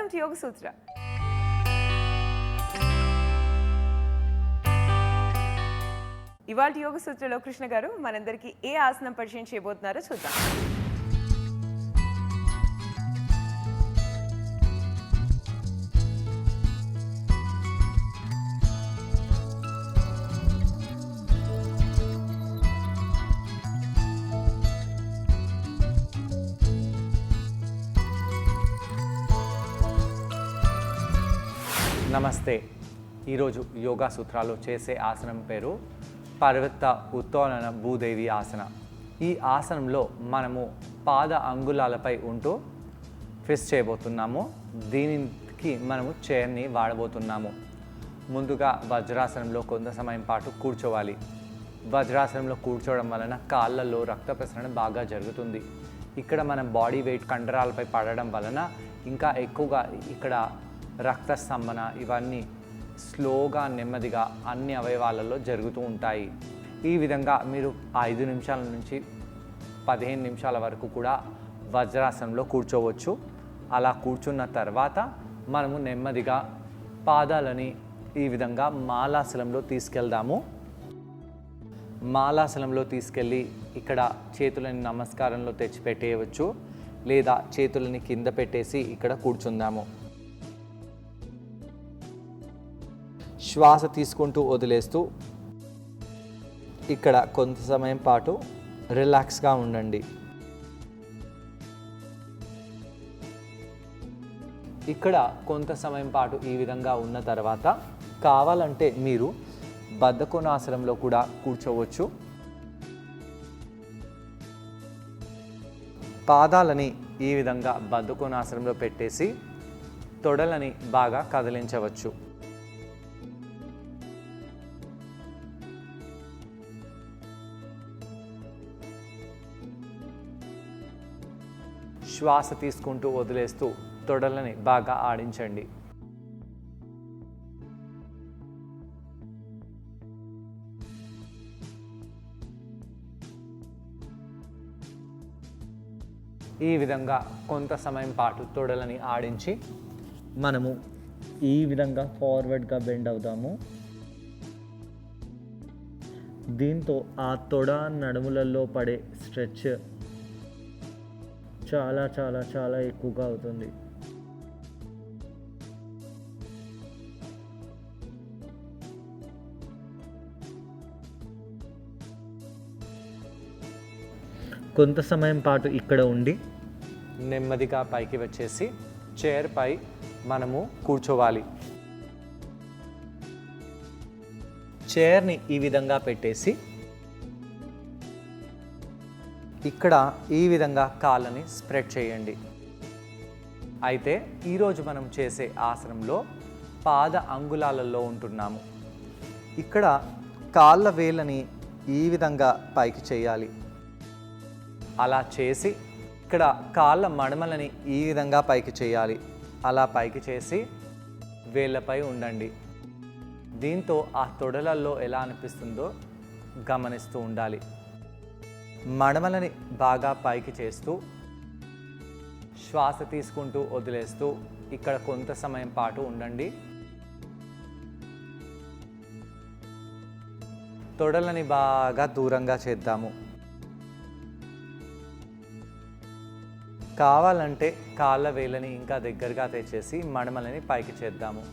Welcome to యోగ సూత్ర. ఇవాళ యోగ సూత్రలో కృష్ణ గారు మనందరికీ ఏ ఆసనం పరిచయం చేయబోతున్నారో చూద్దాం. నమస్తే. ఈరోజు యోగా సూత్రాలు చేసే ఆసనం పేరు పర్వత ఉత్తోలన భూదేవి ఆసన. ఈ ఆసనంలో మనము పాద అంగుళాలపై ఉంటూ ట్విస్ట్ చేయబోతున్నాము. దీనికి మనము చైర్ని వాడబోతున్నాము. ముందుగా వజ్రాసనంలో కొంత సమయం పాటు కూర్చోవాలి. వజ్రాసనంలో కూర్చోవడం వలన కాళ్ళల్లో రక్త ప్రసరణ బాగా జరుగుతుంది. ఇక్కడ మన బాడీ వెయిట్ కండరాలపై పడడం వలన ఇంకా ఎక్కువగా ఇక్కడ రక్త స్తంభన ఇవన్నీ స్లోగా నెమ్మదిగా అన్ని అవయవాలలో జరుగుతూ ఉంటాయి. ఈ విధంగా మీరు 5 నిమిషాల నుంచి 15 నిమిషాల వరకు కూడా వజ్రాసనంలో కూర్చోవచ్చు. అలా కూర్చున్న తర్వాత మనము నెమ్మదిగా పాదాలని ఈ విధంగా మాలాసనంలో తీసుకెళ్దాము. మాలాసనంలో తీసుకెళ్ళి ఇక్కడ చేతులని నమస్కారంలో తెచ్చిపెట్టేయవచ్చు, లేదా చేతులని కింద పెట్టేసి ఇక్కడ కూర్చుందాము. శ్వాస తీసుకుంటూ వదిలేస్తూ ఇక్కడ కొంత సమయం పాటు రిలాక్స్గా ఉండండి. ఇక్కడ కొంత సమయం పాటు ఈ విధంగా ఉన్న తర్వాత కావాలంటే మీరు బద్ధకోణాసనంలో కూడా కూర్చోవచ్చు. పాదాలని ఈ విధంగా బద్ధకోణాసనంలో పెట్టేసి తొడలని బాగా కదిలించవచ్చు. శ్వాస తీసుకుంటూ వదిలేస్తూ తొడలని బాగా ఆడించండి. ఈ విధంగా కొంత సమయం పాటు తొడలని ఆడించి మనము ఈ విధంగా ఫార్వర్డ్గా బెండ్ అవుతాము. దీంతో ఆ తొడ నడుములలో పడే స్ట్రెచ్ చాలా చాలా చాలా ఎక్కువగా అవుతుంది. కొంత సమయం పాటు ఇక్కడ ఉండి నెమ్మదిగా పైకి వచ్చేసి చైర్ పై మనము కూర్చోవాలి. చైర్ని ఈ విధంగా పెట్టేసి ఇక్కడ ఈ విధంగా కాళ్ళని స్ప్రెడ్ చేయండి. అయితే ఈరోజు మనం చేసే ఆసనంలో పాద అంగుళాలలో ఉంటున్నాము. ఇక్కడ కాళ్ళ వేళ్ళని ఈ విధంగా పైకి చేయాలి. అలా చేసి ఇక్కడ కాళ్ళ మడమలని ఈ విధంగా పైకి చేయాలి. అలా పైకి చేసి వేళ్ళపై ఉండండి. దీంతో ఆ తొడలలో ఎలా అనిపిస్తుందో గమనిస్తూ ఉండాలి. మడమలని బాగా పైకి చేస్తూ శ్వాస తీసుకుంటూ వదిలేస్తూ ఇక్కడ కొంత సమయం పాటు ఉండండి. తొడలని బాగా దూరంగా చేద్దాము. కావాలంటే కాళ్ళ వేళ్ళని ఇంకా దగ్గరగా తెచ్చేసి మడమలని పైకి చేద్దాము.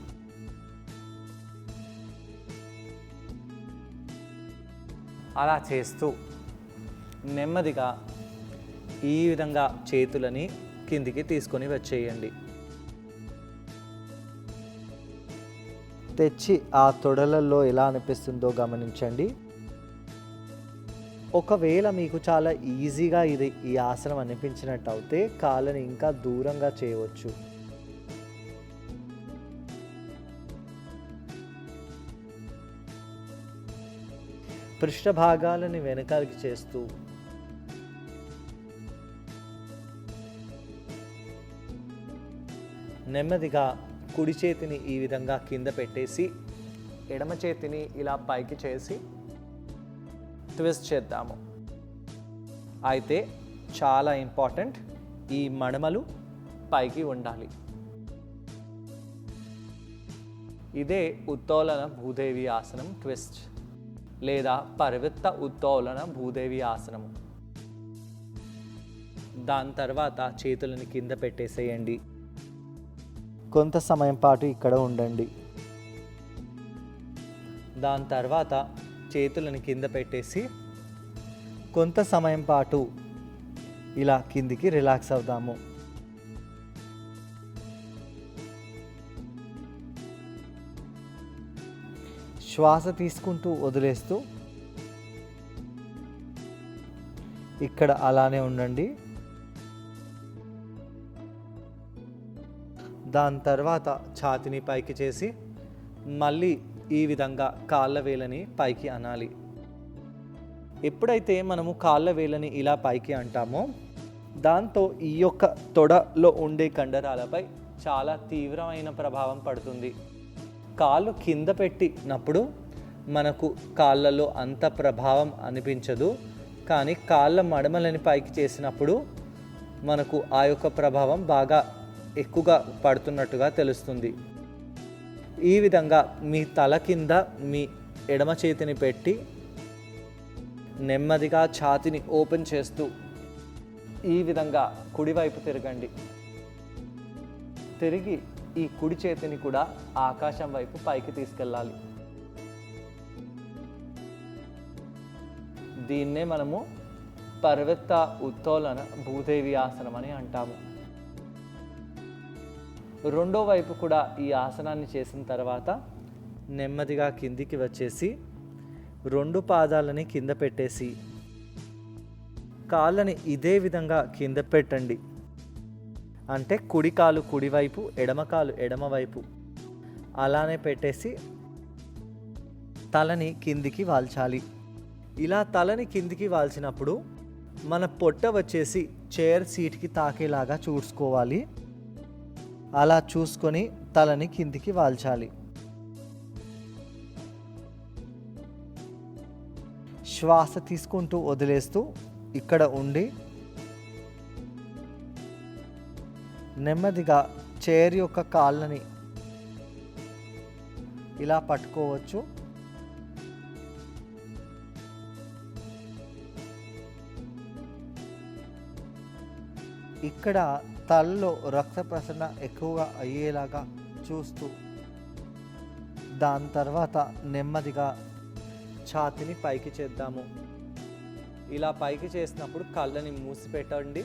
అలా చేస్తూ నెమ్మదిగా ఈ విధంగా చేతులని కిందికి తీసుకొని వచ్చేయండి. తెచ్చి ఆ తొడలలో ఎలా అనిపిస్తుందో గమనించండి. ఒకవేళ మీకు చాలా ఈజీగా ఈ ఆసనం అనిపించినట్టు అయితే కాళ్ళని ఇంకా దూరంగా చేయవచ్చు. పృష్ఠ భాగాలని వెనకాలకి చేస్తూ నెమ్మదిగా కుడి చేతిని ఈ విధంగా కింద పెట్టేసి ఎడమ చేతిని ఇలా పైకి చేసి ట్విస్ట్ చేద్దాము. అయితే చాలా ఇంపార్టెంట్, ఈ మడమలు పైకి ఉండాలి. ఇదే ఉత్తోలన భూదేవి ఆసనం ట్విస్ట్ లేదా పరివృత్త ఉత్తోలన భూదేవి ఆసనము. దాని తర్వాత చేతులను కింద పెట్టేసేయండి. కొంత సమయం పాటు ఇక్కడ ఉండండి. దాని తర్వాత చేతులను కింద పెట్టేసి కొంత సమయం పాటు ఇలా కిందికి రిలాక్స్ అవుదాము. శ్వాస తీసుకుంటూ వదిలేస్తూ ఇక్కడ అలానే ఉండండి. దాని తర్వాత ఛాతిని పైకి చేసి మళ్ళీ ఈ విధంగా కాళ్ళ వేలని పైకి అనాలి. ఎప్పుడైతే మనము కాళ్ళ వేలని ఇలా పైకి అంటామో దాంతో ఈ యొక్క తొడలో ఉండే కండరాలపై చాలా తీవ్రమైన ప్రభావం పడుతుంది. కాళ్ళు కింద పెట్టినప్పుడు మనకు కాళ్ళలో అంత ప్రభావం అనిపించదు, కానీ కాళ్ళ మడమలని పైకి చేసినప్పుడు మనకు ఆ యొక్క ప్రభావం బాగా ఎక్కువగా పడుతున్నట్టుగా తెలుస్తుంది. ఈ విధంగా మీ తల కింద మీ ఎడమ చేతిని పెట్టి నెమ్మదిగా ఛాతీని ఓపెన్ చేస్తూ ఈ విధంగా కుడివైపు తిరగండి. తిరిగి ఈ కుడి చేతిని కూడా ఆకాశం వైపు పైకి తీసుకెళ్ళాలి. దీన్నే మనము పరివృత్త ఉత్తోలన భూదేవి ఆసనం అని అంటాము. రెండో వైపు కూడా ఈ ఆసనాన్ని చేసిన తర్వాత నెమ్మదిగా కిందికి వచ్చేసి రెండు పాదాలని కింద పెట్టేసి కాళ్ళని ఇదే విధంగా కింద పెట్టండి. అంటే కుడి కాలు కుడివైపు, ఎడమ కాలు ఎడమవైపు అలానే పెట్టేసి తలని కిందికి వాల్చాలి. ఇలా తలని కిందికి వాల్చినప్పుడు మన పొట్ట వచ్చేసి చైర్ సీట్కి తాకేలాగా చూసుకోవాలి. అలా చూసుకొని తలని కిందికి వాల్చాలి. శ్వాస తీసుకుంటూ వదిలేస్తూ ఇక్కడ ఉండి నెమ్మదిగా చైర్ యొక్క కాళ్ళని ఇలా పట్టుకోవచ్చు. ఇక్కడ తలలో రక్త ప్రసరణ ఎక్కువగా అయ్యేలాగా చూస్తూ దాని తర్వాత నెమ్మదిగా ఛాతీని పైకి చేద్దాము. ఇలా పైకి చేసినప్పుడు కళ్ళని మూసిపెట్టండి.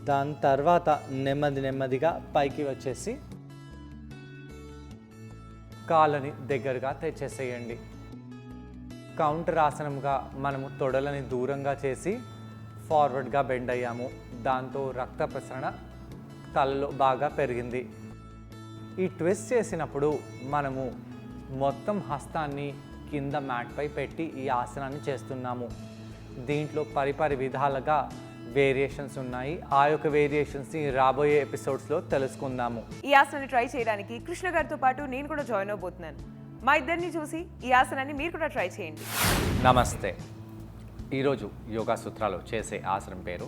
దాని తర్వాత నెమ్మదిగా పైకి వచ్చేసి కాళ్ళని దగ్గరగా తెచ్చేసేయండి. కౌంటర్ ఆసనంగా మనము తొడలని దూరంగా చేసి ఫార్వర్డ్గా బెండ్ అయ్యాము. దాంతో రక్త ప్రసరణ తలలో బాగా పెరిగింది. ఈ ట్విస్ట్ చేసినప్పుడు మనము మొత్తం హస్తాన్ని కింద మ్యాట్పై పెట్టి ఈ ఆసనాన్ని చేస్తున్నాము. దీంట్లో పరిపరి విధాలుగా వేరియేషన్స్ ఉన్నాయి. ఆ యొక్క వేరియేషన్స్ని రాబోయే ఎపిసోడ్స్లో తెలుసుకుందాము. ఈ ఆసనాన్ని ట్రై చేయడానికి కృష్ణ గారితో పాటు నేను కూడా జాయిన్ అవబోతున్నాను. మా ఇద్దరిని చూసి ఈ ఆసనాన్ని మీరు కూడా ట్రై చేయండి. నమస్తే. ఈరోజు యోగా సూత్రాలు చేసే ఆసనం పేరు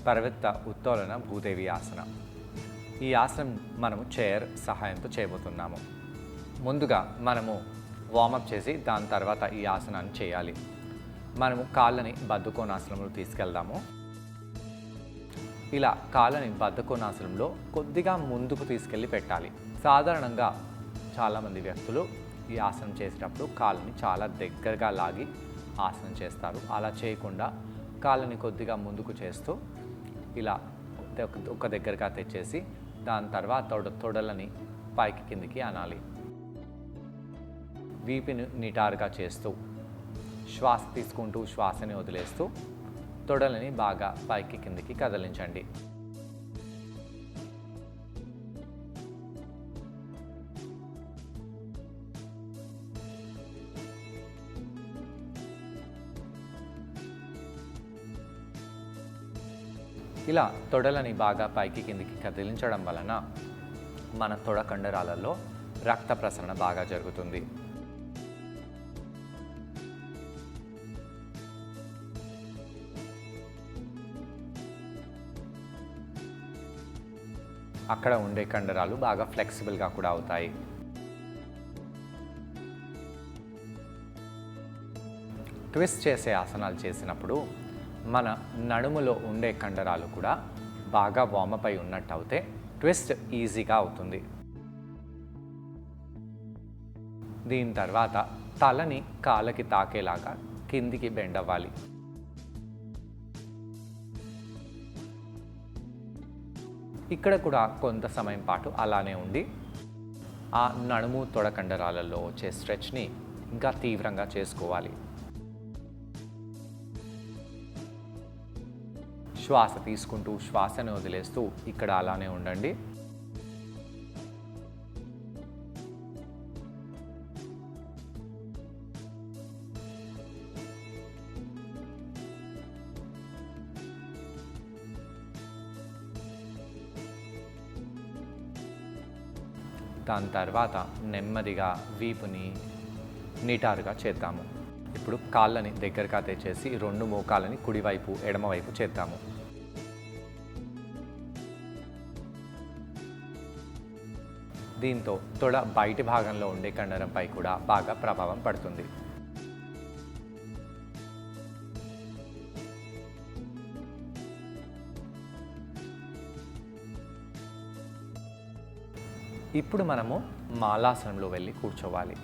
పరివృత్త ఉత్తోలన భూదేవి ఆసనం. ఈ ఆసనం మనము చైర్ సహాయంతో చేయబోతున్నాము. ముందుగా మనము వార్మప్ చేసి దాని తర్వాత ఈ ఆసనాన్ని చేయాలి. మనము కాళ్ళని బద్ధకోణాసనంలో తీసుకెళ్దాము. ఇలా కాళ్ళని బద్ధకోణాసనంలో కొద్దిగా ముందుకు తీసుకెళ్ళి పెట్టాలి. సాధారణంగా చాలామంది వ్యక్తులు ఈ ఆసనం చేసేటప్పుడు కాళ్ళని చాలా దగ్గరగా లాగి ఆసనం చేస్తారు. అలా చేయకుండా కాళ్ళని కొద్దిగా ముందుకు చేస్తూ ఇలా ఒక దగ్గరగా తెచ్చేసి దాని తర్వాత తొడలని పైకి కిందికి అనాలి. వీపుని నిటారుగా చేస్తూ శ్వాస తీసుకుంటూ శ్వాసని వదిలేస్తూ తొడలని బాగా పైకి కిందికి కదిలించండి. ఇలా తొడలని బాగా పైకి కిందికి కదిలించడం వలన మన తొడ కండరాలలో రక్త ప్రసరణ బాగా జరుగుతుంది. అక్కడ ఉండే కండరాలు బాగా ఫ్లెక్సిబుల్గా కూడా అవుతాయి. ట్విస్ట్ చేసే ఆసనాలు చేసినప్పుడు మన నడుములో ఉండే కండరాలు కూడా బాగా వామప్ అయి ఉన్నట్టు అవుతే ట్విస్ట్ ఈజీగా అవుతుంది. దీని తర్వాత తలని కాళ్ళకి తాకేలాగా కిందికి బెండ్ అవ్వాలి. ఇక్కడ కూడా కొంత సమయం పాటు అలానే ఉండి ఆ నడుము తొడ కండరాలలో వచ్చే స్ట్రెచ్ని ఇంకా తీవ్రంగా చేసుకోవాలి. శ్వాస తీసుకుంటూ శ్వాసను వదిలేస్తూ ఇక్కడ అలానే ఉండండి. దాని తర్వాత నెమ్మదిగా వీపుని నిటారుగా చేద్దాము. ఇప్పుడు కాళ్ళని దగ్గరగా తెచ్చేసి 2 మోకాలని కుడివైపు ఎడమవైపు చేద్దాము. దీంతో తొడ బయటి భాగంలో ఉండే కండరంపై కూడా బాగా ప్రభావం పడుతుంది. ఇప్పుడు మనము మాలాసనంలో వెళ్ళి కూర్చోవాలి.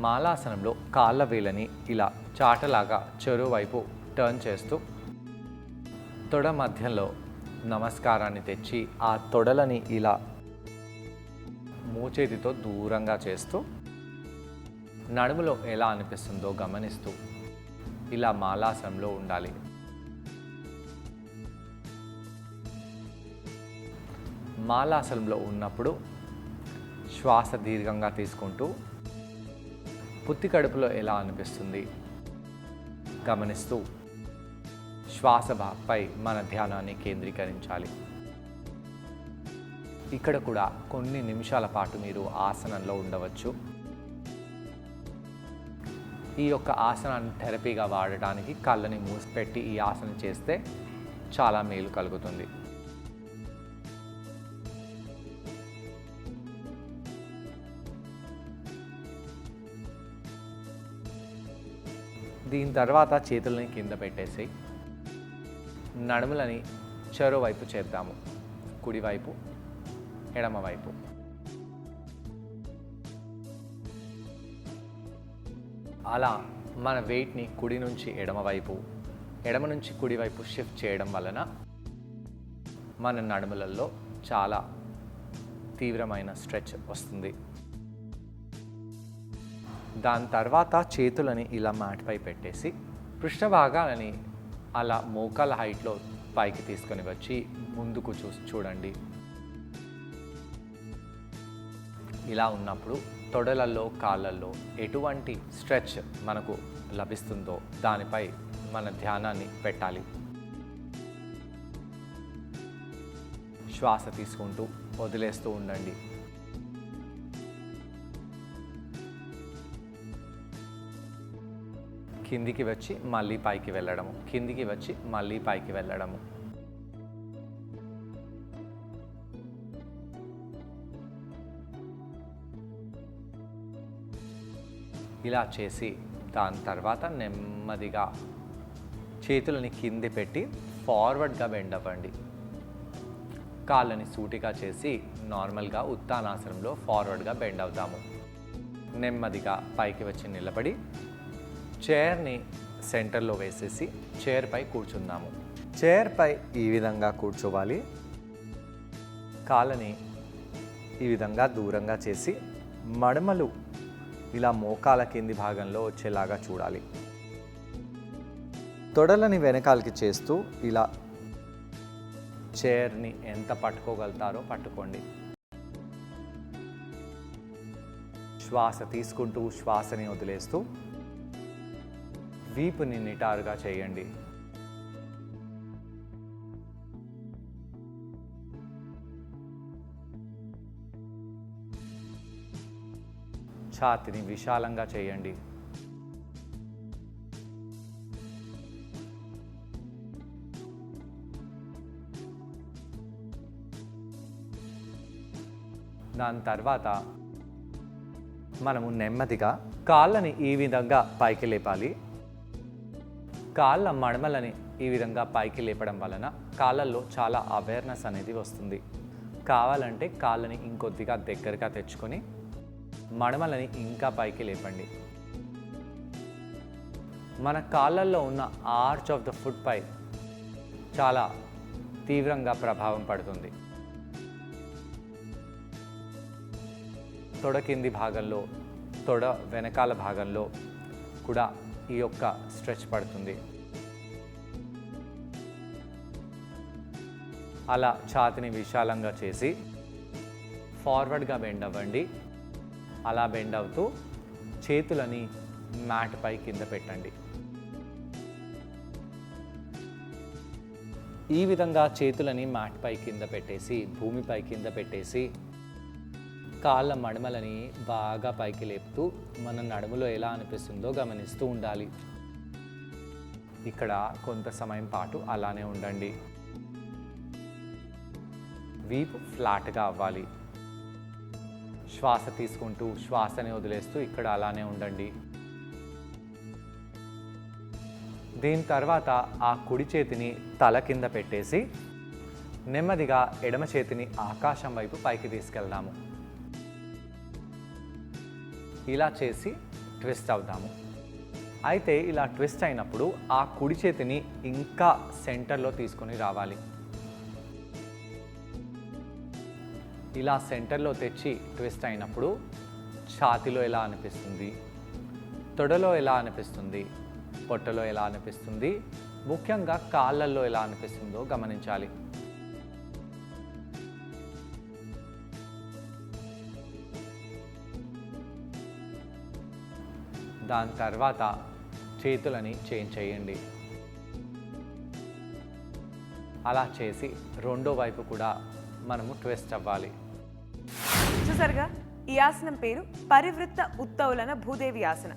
మాలాసనంలో కాళ్ళ వేళ్ళని ఇలా చాటలాగా చెరువైపు టర్న్ చేస్తూ తొడ మధ్యలో నమస్కారాన్ని తెచ్చి ఆ తొడలని ఇలా మోచేతితో దూరంగా చేస్తూ నడుములో ఎలా అనిపిస్తుందో గమనిస్తూ ఇలా మాలాసనంలో ఉండాలి. మాలాసనంలో ఉన్నప్పుడు శ్వాస దీర్ఘంగా తీసుకుంటూ పుత్తి కడుపులో ఎలా అనిపిస్తుంది గమనిస్తూ శ్వాసపై మన ధ్యానాన్ని కేంద్రీకరించాలి. ఇక్కడ కూడా కొన్ని నిమిషాల పాటు మీరు ఆసనంలో ఉండవచ్చు. ఈ యొక్క ఆసనాన్ని థెరపీగా వాడటానికి కళ్ళని మూసిపెట్టి ఈ ఆసనం చేస్తే చాలా మేలు కలుగుతుంది. దీని తర్వాత చేతులని కింద పెట్టేసి నడుములని చెరోవైపు చేద్దాము. కుడివైపు ఎడమవైపు. అలా మన వెయిట్ని కుడి నుంచి ఎడమవైపు, ఎడమ నుంచి కుడివైపు షిఫ్ట్ చేయడం వలన మన నడుములలో చాలా తీవ్రమైన స్ట్రెచ్ వస్తుంది. దాని తర్వాత చేతులని ఇలా మ్యాట్పై పెట్టేసి పృష్ఠభాగాలని అలా మోకాల హైట్లో పైకి తీసుకొని వచ్చి ముందుకు చూడండి. ఇలా ఉన్నప్పుడు తొడలలో కాళ్ళల్లో ఎటువంటి స్ట్రెచ్ మనకు లభిస్తుందో దానిపై మన ధ్యానాన్ని పెట్టాలి. శ్వాస తీసుకుంటూ వదిలేస్తూ ఉండండి. కిందికి వచ్చి మళ్ళీ పైకి వెళ్ళడము, కిందికి వచ్చి మళ్ళీ పైకి వెళ్ళడము. ఇలా చేసి దాని తర్వాత నెమ్మదిగా చేతులని కింది పెట్టి ఫార్వర్డ్గా బెండ్ అవ్వండి. కాళ్ళని సూటిగా చేసి నార్మల్గా ఉత్తానాసనంలో ఫార్వర్డ్గా బెండ్ అవుతాము. నెమ్మదిగా పైకి వచ్చి నిలబడి చైర్ని సెంటర్లో వేసేసి చైర్పై కూర్చుందాము. చైర్పై ఈ విధంగా కూర్చోవాలి. కాళ్ళని ఈ విధంగా దూరంగా చేసి మడమలు ఇలా మోకాల కింది భాగంలో వచ్చేలాగా చూడాలి. తొడలని వెనకాలకి చేస్తూ ఇలా చైర్ని ఎంత పట్టుకోగలుగుతారో పట్టుకోండి. శ్వాస తీసుకుంటూ శ్వాసని వదిలేస్తూ వీపుని నిటారుగా చేయండి. ఛాతిని విశాలంగా చేయండి. దాని తర్వాత మనము నెమ్మదిగా కాళ్ళని ఈ విధంగా పైకి లేపాలి. కాళ్ళ మడమలని ఈ విధంగా పైకి లేపడం వలన కాళ్ళల్లో చాలా అవేర్నెస్ అనేది వస్తుంది. కావాలంటే కాళ్ళని ఇంకొద్దిగా దగ్గరగా తెచ్చుకొని మడమలని ఇంకా పైకి లేపండి. మన కాళ్ళల్లో ఉన్న ఆర్చ్ ఆఫ్ ద ఫుట్ పై చాలా తీవ్రంగా ప్రభావం పడుతుంది. తొడ కింది భాగంలో, తొడ వెనకాల భాగంలో కూడా ఈ యొక్క స్ట్రెచ్ పడుతుంది. అలా ఛాతిని విశాలంగా చేసి ఫార్వర్డ్గా బెండ్ అవ్వండి. అలా బెండ్ అవుతూ చేతులని మ్యాట్ పై కింద పెట్టండి. ఈ విధంగా చేతులని మ్యాట్ పై కింద పెట్టేసి, భూమిపై కింద పెట్టేసి కాళ్ళ మడమలని బాగా పైకి లేపుతూ మన నడుములో ఎలా అనిపిస్తుందో గమనిస్తూ ఉండాలి. ఇక్కడ కొంత సమయం పాటు అలానే ఉండండి. వీపు ఫ్లాట్గా అవ్వాలి. శ్వాస తీసుకుంటూ శ్వాసని వదిలేస్తూ ఇక్కడ అలానే ఉండండి. దీని తర్వాత ఆ కుడి చేతిని తల కింద పెట్టేసి నెమ్మదిగా ఎడమ చేతిని ఆకాశం వైపు పైకి తీసుకెళ్దాము. ఇలా చేసి ట్విస్ట్ అవుదాము. అయితే ఇలా ట్విస్ట్ అయినప్పుడు ఆ కుడి చేతిని ఇంకా సెంటర్లో తీసుకొని రావాలి. ఇలా సెంటర్లో తెచ్చి ట్విస్ట్ అయినప్పుడు ఛాతీలో ఎలా అనిపిస్తుంది, తొడలో ఎలా అనిపిస్తుంది, పొట్టలో ఎలా అనిపిస్తుంది, ముఖ్యంగా కాళ్ళల్లో ఎలా అనిపిస్తుందో గమనించాలి. దాని తర్వాత చేతులని చేంజ్ చేయండి. అలా చేసి రెండో వైపు కూడా మనము ట్విస్ట్ అవ్వాలి. చూసారుగా, ఈ ఆసనం పేరు పరివృత్త ఉత్తౌలన భూదేవి ఆసన.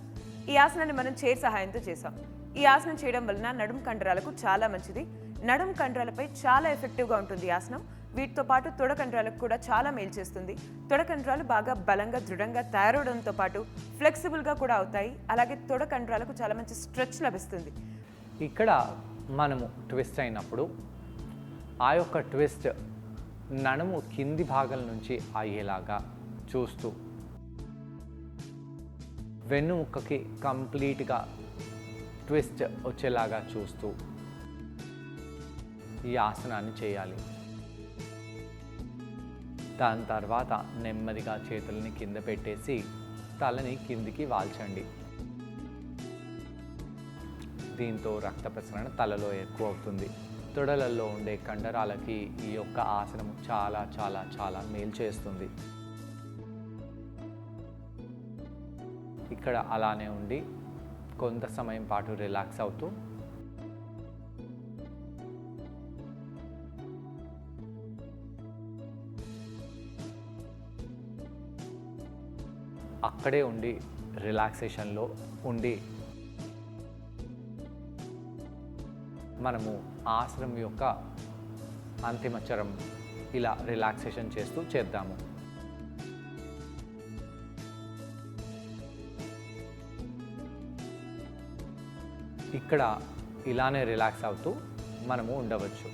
ఈ ఆసనాన్ని మనం చైర్ సహాయంతో చేసాం. ఈ ఆసనం చేయడం వలన నడుము కండరాలకు చాలా మంచిది. నడుము కండరాలపై చాలా ఎఫెక్టివ్గా ఉంటుంది ఈ ఆసనం. వీటితో పాటు తొడ కండరాలకు కూడా చాలా మేలు చేస్తుంది. తొడ కండరాలు బాగా బలంగా దృఢంగా తయారవడంతో పాటు ఫ్లెక్సిబుల్గా కూడా అవుతాయి. అలాగే తొడ కండరాలకు చాలా మంచి స్ట్రెచ్ లభిస్తుంది. ఇక్కడ మనము ట్విస్ట్ అయినప్పుడు ఆ యొక్క ట్విస్ట్ నడుము కింది భాగం నుంచి అయ్యేలాగా చూస్తూ వెన్నుముక్కకి కంప్లీట్గా ట్విస్ట్ వచ్చేలాగా చూస్తూ ఈ ఆసనాన్ని చేయాలి. దాని తర్వాత నెమ్మదిగా చేతులని కింద పెట్టేసి తలని కిందికి వాల్చండి. దీంతో రక్త ప్రసరణ తలలో ఎక్కువ అవుతుంది. తొడలలో ఉండే కండరాలకి ఈ యొక్క ఆసనం చాలా చాలా చాలా మేలు చేస్తుంది. ఇక్కడ అలానే ఉండి కొంత సమయం పాటు రిలాక్స్ అవుతూ అక్కడే ఉండి రిలాక్సేషన్లో ఉండి మనము ఆసనం యొక్క అంతిమ చరం ఇలా రిలాక్సేషన్ చేస్తూ చేద్దాము. ఇక్కడ ఇలానే రిలాక్స్ అవుతూ మనము ఉండవచ్చు.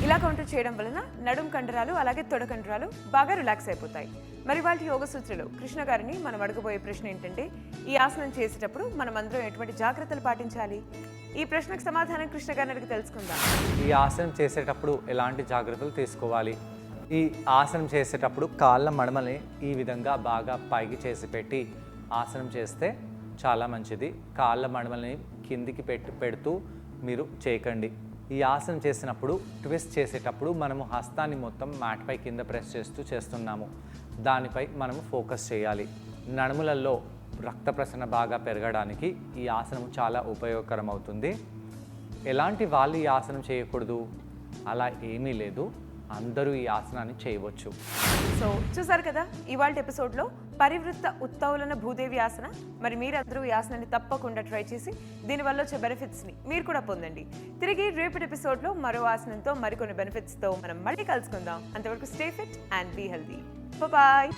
ఇలా కౌంటర్ చేయడం వలన నడుం కండరాలు అలాగే తొడ కండరాలు బాగా రిలాక్స్ అయిపోతాయి. మరి వాటి యోగ సూత్రలో కృష్ణ గారిని మనం అడగబోయే ప్రశ్న ఏంటంటే, ఈ ఆసనం చేసేటప్పుడు మనం అందరం ఎటువంటి జాగ్రత్తలు పాటించాలి? ఈ ప్రశ్నకు సమాధానం కృష్ణ గారిని అడిగి తెలుసుకుందాం. ఈ ఆసనం చేసేటప్పుడు ఎలాంటి జాగ్రత్తలు తీసుకోవాలి? ఈ ఆసనం చేసేటప్పుడు కాళ్ళ మడమల్ని ఈ విధంగా బాగా పైకి చేసి పెట్టి ఆసనం చేస్తే చాలా మంచిది. కాళ్ళ మడమల్ని కిందికి పెడుతూ మీరు చేయకండి. ఈ ఆసనం చేసినప్పుడు ట్విస్ట్ చేసేటప్పుడు మనము హస్తాన్ని మొత్తం మ్యాట్ పై కింద ప్రెస్ చేస్తూ చేస్తున్నాము. దానిపై మనము ఫోకస్ చేయాలి. నడుములలో రక్త ప్రసరణ బాగా పెరగడానికి ఈ ఆసనం చాలా ఉపయోగకరం అవుతుంది. ఎలాంటి వాళ్ళు ఈ ఆసనం చేయకూడదు అలా ఏమీ లేదు, అందరూ ఈ ఆసనాన్ని చేయవచ్చు. సో చూసారు కదా, ఇవాళ ఎపిసోడ్లో పరివృత్త ఉత్తౌలన భూదేవి ఆసన. మరి మీరందరూ ఈ ఆసనాన్ని తప్పకుండా ట్రై చేసి దీనివల్ల వచ్చే బెనిఫిట్స్ని మీరు కూడా పొందండి. తిరిగి రేపటి ఎపిసోడ్లో మరో ఆసనంతో మరికొన్ని బెనిఫిట్స్తో మనం మళ్ళీ కలుసుకుందాం. అంతవరకు stay fit and be healthy. Bye.